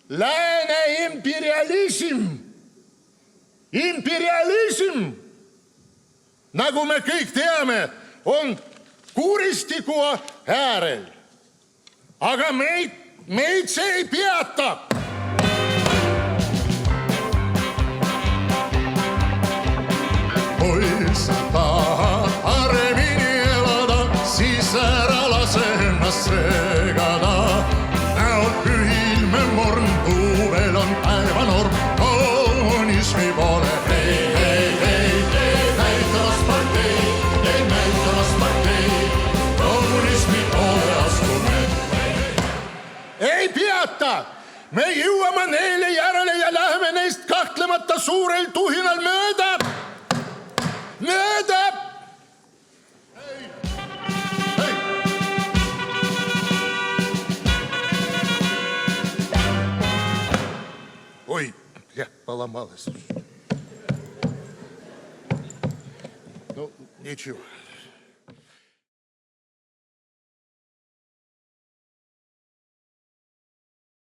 Lääne imperialism, nagu me kõik teame, on kuristiku äärel. Aga meid see ei peata. Poiss tahab paremini elada, siis ära lase ennast segada. Näopühil me morn, tuuvel on päevanorm, kommunismi poole. Näitamas partei, kommunismi poole astume. Ei peata! Me jõuame neile järele ja läheme neist kahtlemata suurel tuhinal mööda. Mööda! Ой, я поломалась. Ну, ничего.